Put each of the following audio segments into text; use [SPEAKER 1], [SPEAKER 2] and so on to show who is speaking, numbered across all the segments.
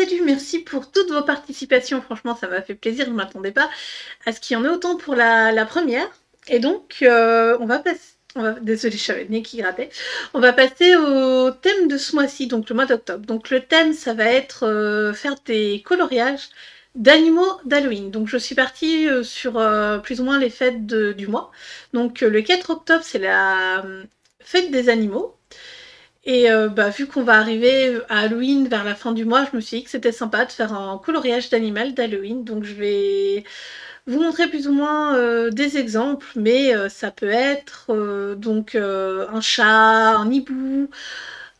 [SPEAKER 1] salut, merci pour toutes vos participations. Franchement, ça m'a fait plaisir, je ne m'attendais pas à ce qu'il y en ait autant pour la première. Et donc, on va passer... Désolée, j'avais le nez qui grattait. On va passer au thème de ce mois-ci, donc le mois d'octobre. Donc le thème, ça va être faire des coloriages d'animaux d'Halloween. Donc je suis partie sur plus ou moins les fêtes du mois. Donc le 4 octobre, c'est la fête des animaux. Et vu qu'on va arriver à Halloween vers la fin du mois, je me suis dit que c'était sympa de faire un coloriage d'animal d'Halloween. Donc je vais vous montrer plus ou moins des exemples, mais ça peut être un chat, un hibou,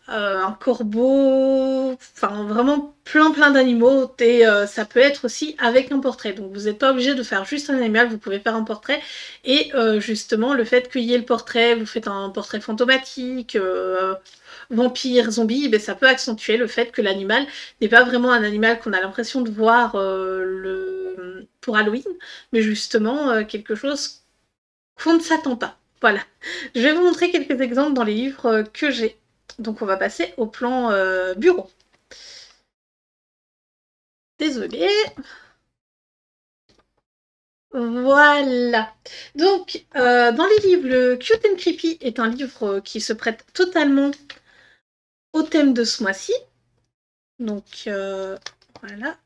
[SPEAKER 1] un corbeau, enfin vraiment plein d'animaux. Et ça peut être aussi avec un portrait. Donc vous n'êtes pas obligé de faire juste un animal, vous pouvez faire un portrait. Et justement, le fait qu'il y ait le portrait, vous faites un portrait fantomatique, vampire, zombie, ben, ça peut accentuer le fait que l'animal n'est pas vraiment un animal qu'on a l'impression de voir pour Halloween, mais justement quelque chose qu'on ne s'attend pas. Voilà. Je vais vous montrer quelques exemples dans les livres que j'ai. Donc on va passer au plan bureau. Désolée. Voilà. Donc, dans les livres, le Cute and Creepy est un livre qui se prête totalement au thème de ce mois-ci. Donc, voilà.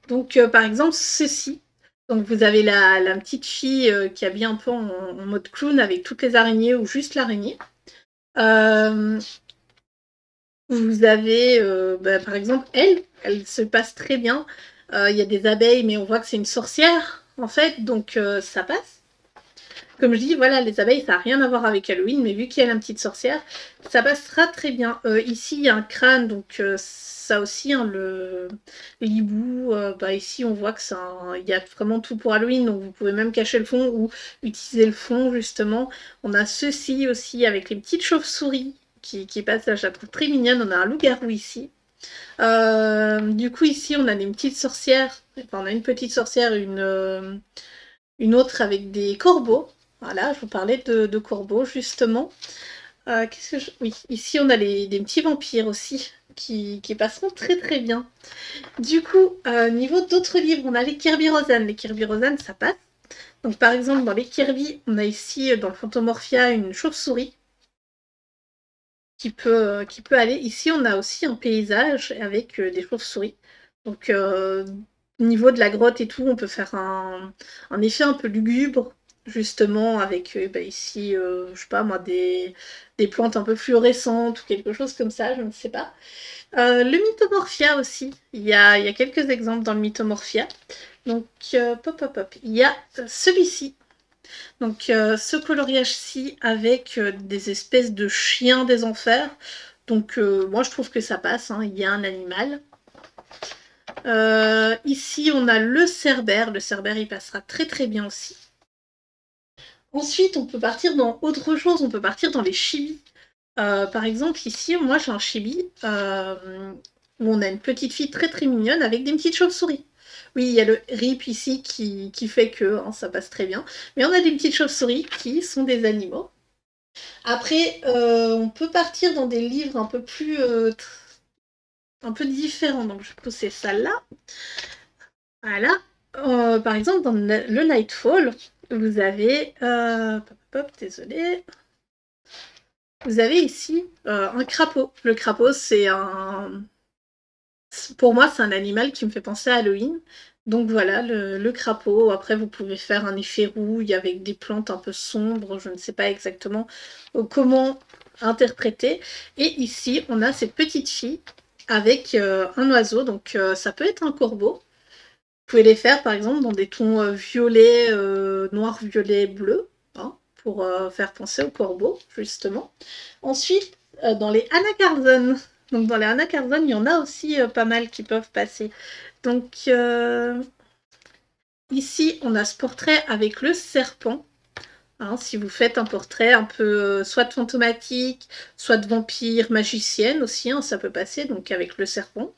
[SPEAKER 1] Donc, par exemple, ceci. Donc, vous avez la petite fille qui habille un peu en mode clown avec toutes les araignées ou juste l'araignée. Vous avez, par exemple, elle se passe très bien. Il y a des abeilles, mais on voit que c'est une sorcière, en fait, donc ça passe. Comme je dis, voilà, les abeilles, ça n'a rien à voir avec Halloween, mais vu qu'il y a la petite sorcière, ça passera très bien. Ici, il y a un crâne, donc ça aussi, hein, l'hibou, ici, on voit que il y a vraiment tout pour Halloween, donc vous pouvez même cacher le fond ou utiliser le fond, justement. On a ceci aussi, avec les petites chauves-souris qui passent là, je la trouve très mignonne. On a un loup-garou ici. Du coup, ici, on a des petites sorcières. Enfin, on a une petite sorcière, une autre avec des corbeaux. Voilà, je vous parlais de corbeaux, justement. Oui, ici, on a des petits vampires aussi, qui passeront très bien. Du coup, niveau d'autres livres, on a les Kirby Roseanne. Les Kirby Roseanne, ça passe. Donc, par exemple, dans les Kirby, on a ici, dans le Fantomorphia, une chauve-souris qui peut aller. Ici, on a aussi un paysage avec des chauves-souris. Donc, au niveau de la grotte et tout, on peut faire un effet un peu lugubre, justement, avec ici, je sais pas moi, des plantes un peu fluorescentes ou quelque chose comme ça, je ne sais pas. Le Mythomorphia aussi, il y a quelques exemples dans le Mythomorphia. Donc, hop. Il y a celui-ci. Donc ce coloriage-ci avec des espèces de chiens des enfers. Donc moi je trouve que ça passe, hein. Il y a un animal. Ici on a le cerbère. Le cerbère il passera très bien aussi. Ensuite on peut partir dans autre chose, on peut partir dans les chibis. Par exemple ici moi j'ai un chibi où on a une petite fille très mignonne avec des petites chauves-souris. Oui, il y a le rip ici qui fait que hein, ça passe très bien. Mais on a des petites chauves-souris qui sont des animaux. Après, on peut partir dans des livres un peu plus... un peu différents. Donc, je vais pousser ça là. Voilà. Par exemple, dans le Nightfall, vous avez... désolé. Vous avez ici un crapaud. Le crapaud, c'est un... Pour moi, c'est un animal qui me fait penser à Halloween. Donc voilà, le crapaud. Après, vous pouvez faire un effet rouille avec des plantes un peu sombres. Je ne sais pas exactement comment interpréter. Et ici, on a cette petite fille avec un oiseau. Donc ça peut être un corbeau. Vous pouvez les faire, par exemple, dans des tons violet, noir, violet, bleu. Hein, pour faire penser au corbeau, justement. Ensuite, dans les anacarzones. Donc dans les anacarzones, il y en a aussi pas mal qui peuvent passer. Donc ici, on a ce portrait avec le serpent. Hein, si vous faites un portrait un peu soit de fantomatique, soit de vampire, magicienne aussi, hein, ça peut passer, donc avec le serpent.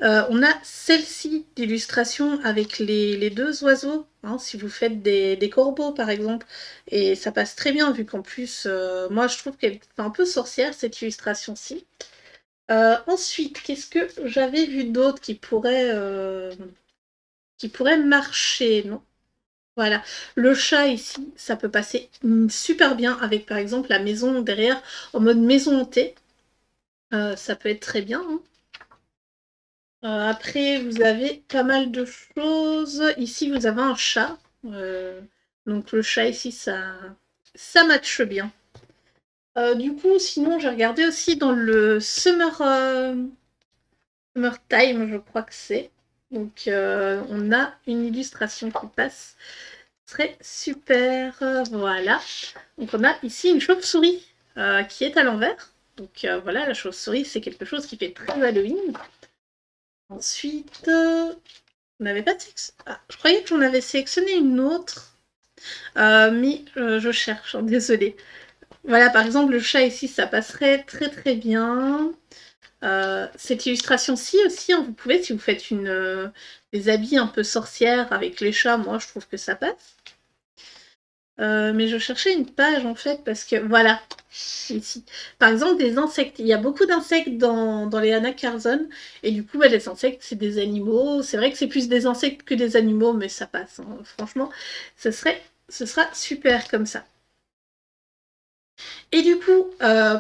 [SPEAKER 1] On a celle-ci d'illustration avec les deux oiseaux, hein, si vous faites des corbeaux par exemple, et ça passe très bien vu qu'en plus, moi je trouve qu'elle est un peu sorcière cette illustration-ci. Ensuite, qu'est-ce que j'avais vu d'autre qui pourrait marcher? Non. Voilà. Le chat ici, ça peut passer super bien avec par exemple la maison derrière en mode maison hantée. Ça peut être très bien, hein. Après, vous avez pas mal de choses. Ici, vous avez un chat. Donc le chat ici, ça matche bien. Du coup, sinon, j'ai regardé aussi dans le Summertime, je crois que c'est. Donc, on a une illustration qui passe. Très super. Voilà. Donc, on a ici une chauve-souris qui est à l'envers. Donc, voilà, la chauve-souris, c'est quelque chose qui fait très Halloween. Ensuite, on n'avait pas de je croyais que j'en avais sélectionné une autre. Mais je cherche, hein, désolée. Voilà, par exemple, le chat ici, ça passerait très très bien. Cette illustration-ci aussi, hein, vous pouvez, si vous faites des habits un peu sorcières avec les chats, moi je trouve que ça passe. Mais je cherchais une page en fait, parce que voilà, ici. Par exemple, des insectes. Il y a beaucoup d'insectes dans les Anna Carzon, et du coup, bah, les insectes, c'est des animaux. C'est vrai que c'est plus des insectes que des animaux, mais ça passe, hein. Franchement, ce sera super comme ça. Et du coup,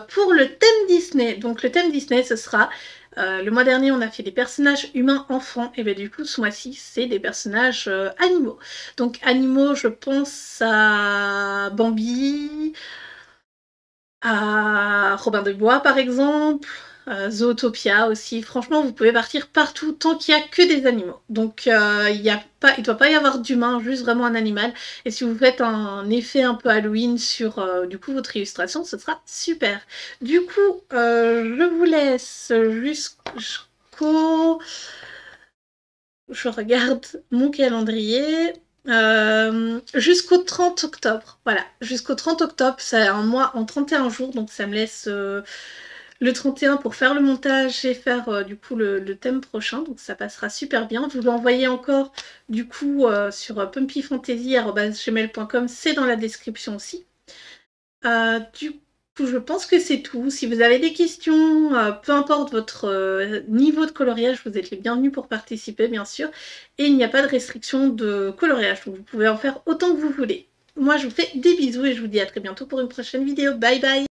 [SPEAKER 1] pour le thème Disney, donc le thème Disney, ce sera, le mois dernier, on a fait des personnages humains enfants, et bien du coup, ce mois-ci, c'est des personnages animaux. Donc animaux, je pense à Bambi, à Robin des Bois par exemple, Zootopia aussi. Franchement, vous pouvez partir partout tant qu'il n'y a que des animaux. Donc il ne doit pas y avoir d'humain, juste vraiment un animal. Et si vous faites un effet un peu Halloween sur du coup votre illustration, ce sera super. Du coup, je vous laisse jusqu'au... Je regarde mon calendrier. Jusqu'au 30 octobre. Voilà, jusqu'au 30 octobre, c'est un mois en 31 jours, donc ça me laisse le 31 pour faire le montage et faire du coup le thème prochain, donc ça passera super bien. Vous l'envoyez encore du coup sur pumpyfantasy@gmail.com, c'est dans la description aussi. Du coup, je pense que c'est tout. Si vous avez des questions, peu importe votre niveau de coloriage, vous êtes les bienvenus pour participer, bien sûr. Et il n'y a pas de restriction de coloriage, donc vous pouvez en faire autant que vous voulez. Moi, je vous fais des bisous et je vous dis à très bientôt pour une prochaine vidéo. Bye bye!